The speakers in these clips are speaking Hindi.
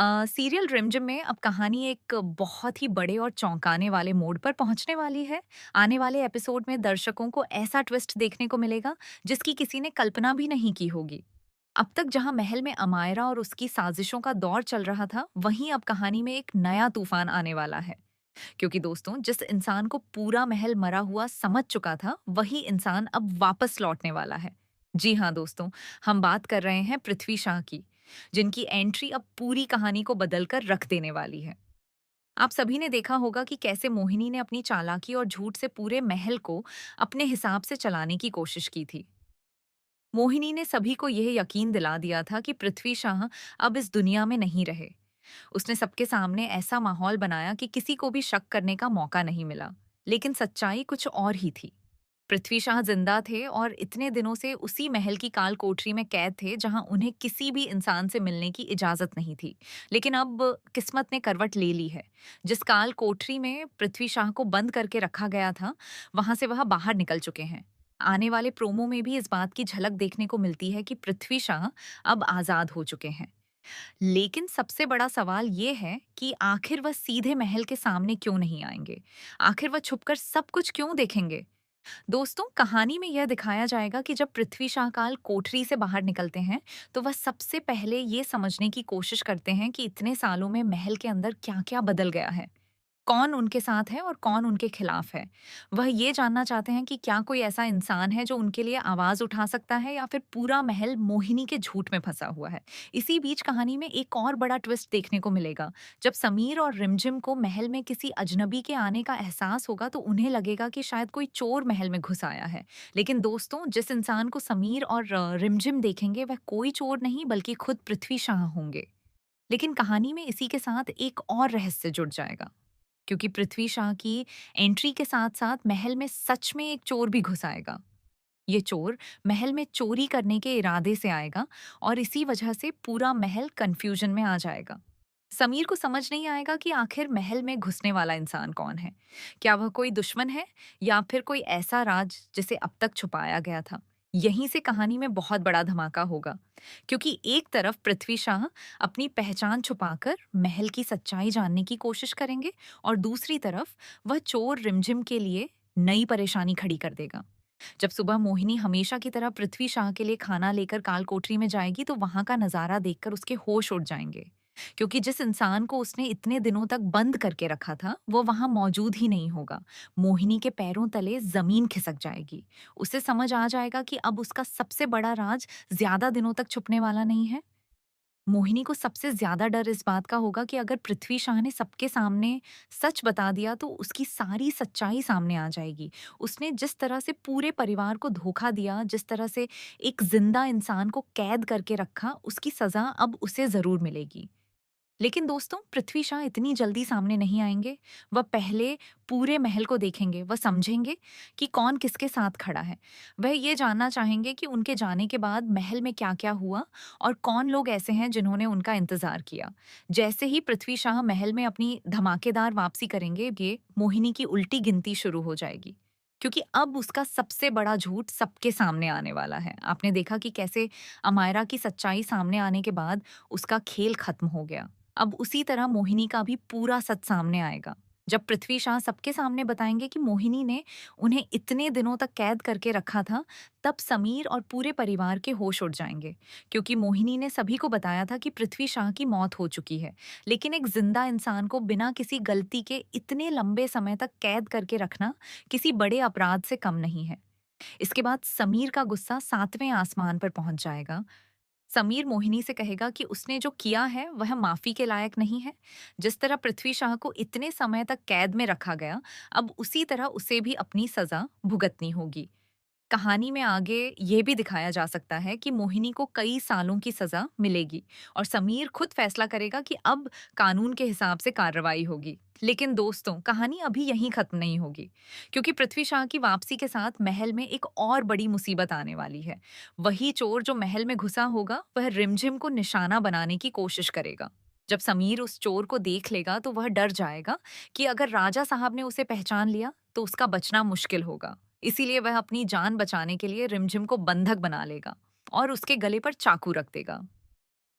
सीरियल रिमझिम में अब कहानी एक बहुत ही बड़े और चौंकाने वाले मोड़ पर पहुंचने वाली है। आने वाले एपिसोड में दर्शकों को ऐसा ट्विस्ट देखने को मिलेगा जिसकी किसी ने कल्पना भी नहीं की होगी। अब तक जहां महल में अमायरा और उसकी साजिशों का दौर चल रहा था, वहीं अब कहानी में एक नया तूफान आने वाला है। क्योंकि दोस्तों, जिस इंसान को पूरा महल मरा हुआ समझ चुका था, वही इंसान अब वापस लौटने वाला है। जी हाँ दोस्तों, हम बात कर रहे हैं पृथ्वी शाह की, जिनकी एंट्री अब पूरी कहानी को बदलकर रख देने वाली है। आप सभी ने देखा होगा कि कैसे मोहिनी ने अपनी चालाकी और झूठ से पूरे महल को अपने हिसाब से चलाने की कोशिश की थी। मोहिनी ने सभी को यह यकीन दिला दिया था कि पृथ्वी शाह अब इस दुनिया में नहीं रहे। उसने सबके सामने ऐसा माहौल बनाया कि किसी को भी शक करने का मौका नहीं मिला। लेकिन सच्चाई कुछ और ही थी। पृथ्वी शाह जिंदा थे और इतने दिनों से उसी महल की काल कोठरी में कैद थे जहां उन्हें किसी भी इंसान से मिलने की इजाजत नहीं थी। लेकिन अब किस्मत ने करवट ले ली है। जिस काल कोठरी में पृथ्वी शाह को बंद करके रखा गया था, वहां से वह बाहर निकल चुके हैं। आने वाले प्रोमो में भी इस बात की झलक देखने को मिलती है कि पृथ्वी शाह अब आजाद हो चुके हैं। लेकिन सबसे बड़ा सवाल ये है कि आखिर वह सीधे महल के सामने क्यों नहीं आएंगे? आखिर वह छुपकर सब कुछ क्यों देखेंगे? दोस्तों, कहानी में यह दिखाया जाएगा कि जब पृथ्वी शाहकाल कोठरी से बाहर निकलते हैं, तो वह सबसे पहले ये समझने की कोशिश करते हैं कि इतने सालों में महल के अंदर क्या-क्या बदल गया है। कौन उनके साथ है और कौन उनके खिलाफ है। वह ये जानना चाहते हैं कि क्या कोई ऐसा इंसान है जो उनके लिए आवाज उठा सकता है, या फिर पूरा महल मोहिनी के झूठ में फंसा हुआ है। इसी बीच कहानी में एक और बड़ा ट्विस्ट देखने को मिलेगा। जब समीर और रिमझिम को महल में किसी अजनबी के आने का एहसास होगा, तो उन्हें लगेगा कि शायद कोई चोर महल में घुस आया है। लेकिन दोस्तों, जिस इंसान को समीर और रिमझिम देखेंगे, वह कोई चोर नहीं बल्कि खुद पृथ्वी शाह होंगे। लेकिन कहानी में इसी के साथ एक और रहस्य जुड़ जाएगा, क्योंकि पृथ्वी शाह की एंट्री के साथ-साथ महल में सच में एक चोर भी घुस आएगा। ये चोर महल में चोरी करने के इरादे से आएगा, और इसी वजह से पूरा महल कन्फ्यूजन में आ जाएगा। समीर को समझ नहीं आएगा कि आखिर महल में घुसने वाला इंसान कौन है। क्या वह कोई दुश्मन है, या फिर कोई ऐसा राज जिसे अब तक छुपाया गया था? यहीं से कहानी में बहुत बड़ा धमाका होगा, क्योंकि एक तरफ पृथ्वी शाह अपनी पहचान छुपाकर महल की सच्चाई जानने की कोशिश करेंगे, और दूसरी तरफ वह चोर रिमझिम के लिए नई परेशानी खड़ी कर देगा। जब सुबह मोहिनी हमेशा की तरह पृथ्वी शाह के लिए खाना लेकर काल कोठरी में जाएगी, तो वहां का नजारा देखकर उसके होश उड़ जाएंगे। क्योंकि जिस इंसान को उसने इतने दिनों तक बंद करके रखा था, वो वहां मौजूद ही नहीं होगा। मोहिनी के पैरों तले जमीन खिसक जाएगी। उसे समझ आ जाएगा कि अब उसका सबसे बड़ा राज ज्यादा दिनों तक छुपने वाला नहीं है। मोहिनी को सबसे ज्यादा डर इस बात का होगा कि अगर पृथ्वी शाह ने सबके सामने सच बता दिया, तो उसकी सारी सच्चाई सामने आ जाएगी। उसने जिस तरह से पूरे परिवार को धोखा दिया, जिस तरह से एक जिंदा इंसान को कैद करके रखा, उसकी सजा अब उसे जरूर मिलेगी। लेकिन दोस्तों, पृथ्वी शाह इतनी जल्दी सामने नहीं आएंगे। वह पहले पूरे महल को देखेंगे। वह समझेंगे कि कौन किसके साथ खड़ा है। वह ये जानना चाहेंगे कि उनके जाने के बाद महल में क्या-क्या हुआ, और कौन लोग ऐसे हैं जिन्होंने उनका इंतजार किया। जैसे ही पृथ्वी शाह महल में अपनी धमाकेदार वापसी करेंगे, ये मोहिनी की उल्टी गिनती शुरू हो जाएगी। क्योंकि अब उसका सबसे बड़ा झूठ सबके सामने आने वाला है। आपने देखा कि कैसे अमायरा की सच्चाई सामने आने के बाद उसका खेल खत्म हो गया। अब उसी तरह मोहिनी का भी पूरा सच सामने आएगा। जब पृथ्वी शाह सबके सामने बताएंगे कि मोहिनी ने उन्हें इतने दिनों तक कैद करके रखा था, तब समीर और पूरे परिवार के होश उड़ जाएंगे। क्योंकि मोहिनी ने सभी को बताया था कि पृथ्वी शाह की मौत हो चुकी है। लेकिन एक जिंदा इंसान को बिना किसी गलती के इतने लंबे समय तक कैद करके रखना किसी बड़े अपराध से कम नहीं है। इसके बाद समीर का गुस्सा सातवें आसमान पर पहुंच जाएगा। समीर मोहिनी से कहेगा कि उसने जो किया है वह माफी के लायक नहीं है। जिस तरह पृथ्वी शाह को इतने समय तक कैद में रखा गया, अब उसी तरह उसे भी अपनी सजा भुगतनी होगी। कहानी में आगे ये भी दिखाया जा सकता है कि मोहिनी को कई सालों की सजा मिलेगी, और समीर खुद फैसला करेगा कि अब कानून के हिसाब से कार्रवाई होगी। लेकिन दोस्तों, कहानी अभी यहीं खत्म नहीं होगी, क्योंकि पृथ्वी शाह की वापसी के साथ महल में एक और बड़ी मुसीबत आने वाली है। वही चोर जो महल में घुसा होगा, वह रिमझिम को निशाना बनाने की कोशिश करेगा। जब समीर उस चोर को देख लेगा, तो वह डर जाएगा कि अगर राजा साहब ने उसे पहचान लिया, तो उसका बचना मुश्किल होगा। इसीलिए वह अपनी जान बचाने के लिए रिमझिम को बंधक बना लेगा और उसके गले पर चाकू रख देगा।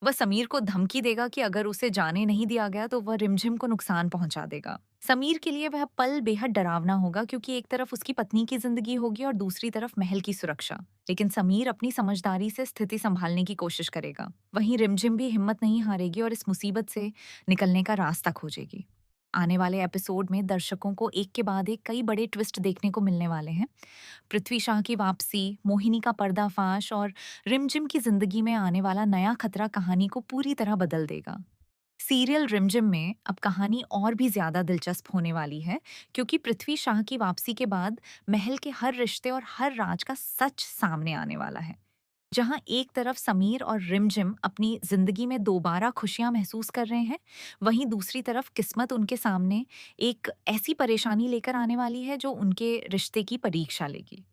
वह समीर को धमकी देगा कि अगर उसे जाने नहीं दिया गया तो वह रिमझिम को नुकसान पहुंचा देगा। समीर के लिए वह पल बेहद डरावना होगा, क्योंकि एक तरफ उसकी पत्नी की जिंदगी होगी और दूसरी तरफ महल की सुरक्षा। लेकिन समीर अपनी समझदारी से स्थिति संभालने की कोशिश करेगा। वहीं रिमझिम भी हिम्मत नहीं हारेगी और इस मुसीबत से निकलने का रास्ता खोजेगी। आने वाले एपिसोड में दर्शकों को एक के बाद एक कई बड़े ट्विस्ट देखने को मिलने वाले हैं। पृथ्वी शाह की वापसी, मोहिनी का पर्दाफाश और रिमझिम की जिंदगी में आने वाला नया खतरा कहानी को पूरी तरह बदल देगा। सीरियल रिमझिम में अब कहानी और भी ज्यादा दिलचस्प होने वाली है, क्योंकि पृथ्वी शाह की वापसी के बाद महल के हर रिश्ते और हर राज का सच सामने आने वाला है। जहां एक तरफ समीर और रिमझिम अपनी जिंदगी में दोबारा खुशियां महसूस कर रहे हैं, वहीं दूसरी तरफ किस्मत उनके सामने एक ऐसी परेशानी लेकर आने वाली है जो उनके रिश्ते की परीक्षा लेगी।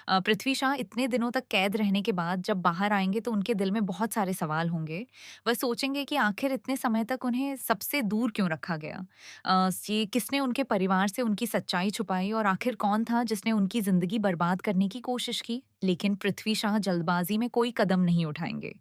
पृथ्वी शाह इतने दिनों तक कैद रहने के बाद जब बाहर आएंगे तो उनके दिल में बहुत सारे सवाल होंगे। वह सोचेंगे कि आखिर इतने समय तक उन्हें सबसे दूर क्यों रखा गया। ये किसने उनके परिवार से उनकी सच्चाई छुपाई और आखिर कौन था जिसने उनकी जिंदगी बर्बाद करने की कोशिश की। लेकिन पृथ्वी शाह जल्दबाजी में कोई कदम नहीं उठाएंगे।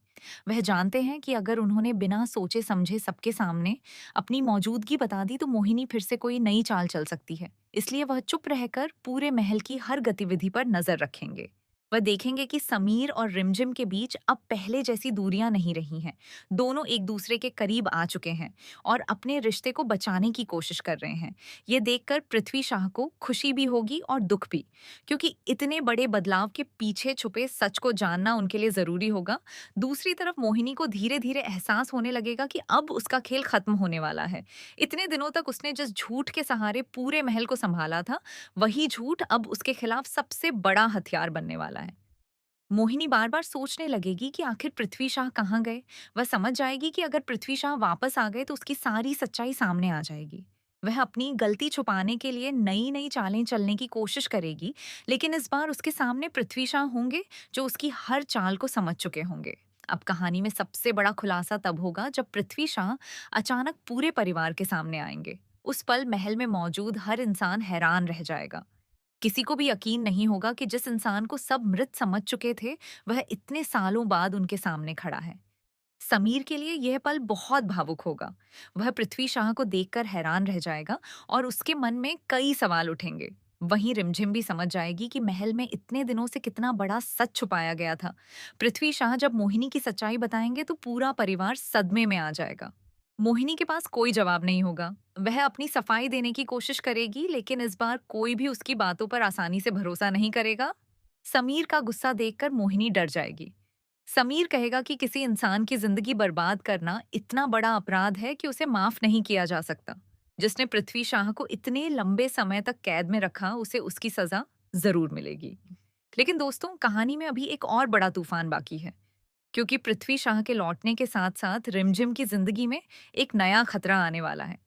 वह जानते हैं कि अगर उन्होंने बिना सोचे समझे सबके सामने अपनी मौजूदगी बता दी तो मोहिनी फिर से कोई नई चाल चल सकती है। इसलिए वह चुप रहकर पूरे महल की हर गतिविधि पर नजर रखेंगे। वह देखेंगे कि समीर और रिमझिम के बीच अब पहले जैसी दूरियां नहीं रही हैं। दोनों एक दूसरे के करीब आ चुके हैं और अपने रिश्ते को बचाने की कोशिश कर रहे हैं। ये देखकर पृथ्वी शाह को खुशी भी होगी और दुख भी, क्योंकि इतने बड़े बदलाव के पीछे छुपे सच को जानना उनके लिए जरूरी होगा। दूसरी तरफ मोहिनी को धीरे धीरे एहसास होने लगेगा कि अब उसका खेल खत्म होने वाला है। इतने दिनों तक उसने जिस झूठ के सहारे पूरे महल को संभाला था, वही झूठ अब उसके खिलाफ सबसे बड़ा हथियार बनने वाला है। मोहिनी बार बार सोचने लगेगी कि आखिर पृथ्वी शाह कहाँ गए। वह समझ जाएगी कि अगर पृथ्वी शाह वापस आ गए तो उसकी सारी सच्चाई सामने आ जाएगी। वह अपनी गलती छुपाने के लिए नई नई चालें चलने की कोशिश करेगी, लेकिन इस बार उसके सामने पृथ्वी शाह होंगे जो उसकी हर चाल को समझ चुके होंगे। अब कहानी में सबसे बड़ा खुलासा तब होगा जब पृथ्वी शाह अचानक पूरे परिवार के सामने आएंगे। उस पल महल में मौजूद हर इंसान हैरान रह जाएगा। किसी को भी यकीन नहीं होगा कि जिस इंसान को सब मृत समझ चुके थे, वह इतने सालों बाद उनके सामने खड़ा है। समीर के लिए यह पल बहुत भावुक होगा। वह पृथ्वी शाह को देखकर हैरान रह जाएगा और उसके मन में कई सवाल उठेंगे। वहीं रिमझिम भी समझ जाएगी कि महल में इतने दिनों से कितना बड़ा सच छुपाया गया था। पृथ्वी शाह जब मोहिनी की सच्चाई बताएंगे तो पूरा परिवार सदमे में आ जाएगा। मोहिनी के पास कोई जवाब नहीं होगा। वह अपनी सफाई देने की कोशिश करेगी, लेकिन इस बार कोई भी उसकी बातों पर आसानी से भरोसा नहीं करेगा। समीर का गुस्सा देखकर मोहिनी डर जाएगी। समीर कहेगा कि किसी इंसान की जिंदगी बर्बाद करना इतना बड़ा अपराध है कि उसे माफ नहीं किया जा सकता। जिसने पृथ्वी शाह को इतने लंबे समय तक कैद में रखा, उसे उसकी सजा जरूर मिलेगी। लेकिन दोस्तों, कहानी में अभी एक और बड़ा तूफान बाकी है, क्योंकि पृथ्वी शाह के लौटने के साथ साथ रिमझिम की जिंदगी में एक नया खतरा आने वाला है।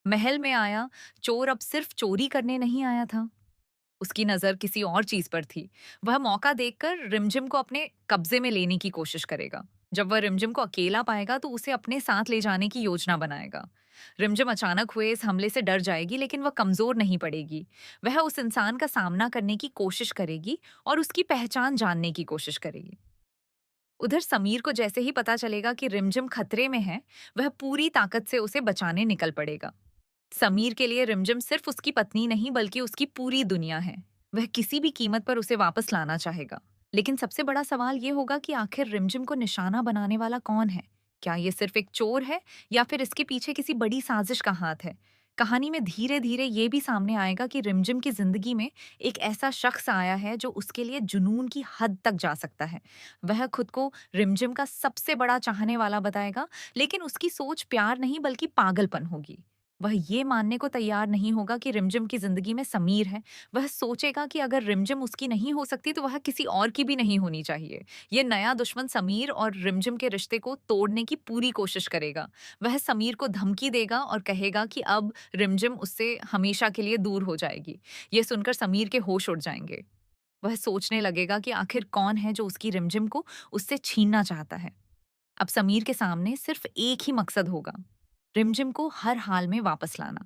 महल में आया चोर अब सिर्फ चोरी करने नहीं आया था, उसकी नजर किसी और चीज पर थी। वह मौका देखकर रिमझिम को अपने कब्जे में लेने की कोशिश करेगा। जब वह रिमझिम को अकेला पाएगा तो उसे अपने साथ ले जाने की योजना बनाएगा। रिमझिम अचानक हुए इस हमले से डर जाएगी, लेकिन वह कमजोर नहीं पड़ेगी। वह उस इंसान का सामना करने की कोशिश करेगी और उसकी पहचान जानने की कोशिश करेगी। उधर समीर को जैसे ही पता चलेगा कि रिमझिम खतरे में है, वह पूरी ताकत से उसे बचाने निकल पड़ेगा। समीर के लिए रिमझिम सिर्फ उसकी पत्नी नहीं बल्कि उसकी पूरी दुनिया है। वह किसी भी कीमत पर उसे वापस लाना चाहेगा। लेकिन सबसे बड़ा सवाल ये होगा कि आखिर रिमझिम को निशाना बनाने वाला कौन है। क्या ये सिर्फ एक चोर है या फिर इसके पीछे किसी बड़ी साजिश का हाथ है। कहानी में धीरे धीरे ये भी सामने आएगा कि रिमझिम की जिंदगी में एक ऐसा शख्स आया है जो उसके लिए जुनून की हद तक जा सकता है। वह खुद को रिमझिम का सबसे बड़ा चाहने वाला बताएगा, लेकिन उसकी सोच प्यार नहीं बल्कि पागलपन होगी। वह ये मानने को तैयार नहीं होगा कि रिमझिम की जिंदगी में समीर है। वह सोचेगा कि अगर रिमझिम उसकी नहीं हो सकती तो वह किसी और की भी नहीं होनी चाहिए। ये नया दुश्मन समीर और रिमझिम के रिश्ते को तोड़ने की पूरी कोशिश करेगा। वह समीर को धमकी देगा और कहेगा कि अब रिमझिम उससे हमेशा के लिए दूर हो जाएगी। ये सुनकर समीर के होश उड़ जाएंगे। वह सोचने लगेगा कि आखिर कौन है जो उसकी रिमझिम को उससे छीनना चाहता है। अब समीर के सामने सिर्फ एक ही मकसद होगा, रिमझिम को हर हाल में वापस लाना।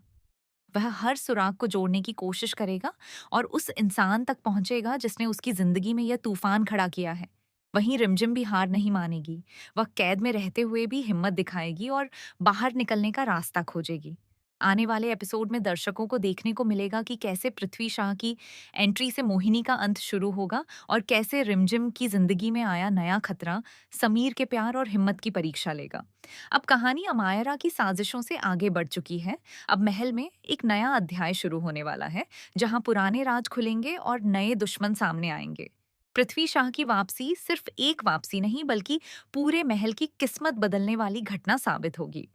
वह हर सुराग को जोड़ने की कोशिश करेगा और उस इंसान तक पहुंचेगा जिसने उसकी जिंदगी में यह तूफान खड़ा किया है। वहीं रिमझिम भी हार नहीं मानेगी। वह कैद में रहते हुए भी हिम्मत दिखाएगी और बाहर निकलने का रास्ता खोजेगी। आने वाले एपिसोड में दर्शकों को देखने को मिलेगा कि कैसे पृथ्वी शाह की एंट्री से मोहिनी का अंत शुरू होगा और कैसे रिमझिम की जिंदगी में आया नया खतरा समीर के प्यार और हिम्मत की परीक्षा लेगा। अब कहानी अमायरा की साजिशों से आगे बढ़ चुकी है। अब महल में एक नया अध्याय शुरू होने वाला है, जहां पुराने राज खुलेंगे और नए दुश्मन सामने आएंगे। पृथ्वी शाह की वापसी सिर्फ एक वापसी नहीं, बल्कि पूरे महल की किस्मत बदलने वाली घटना साबित होगी।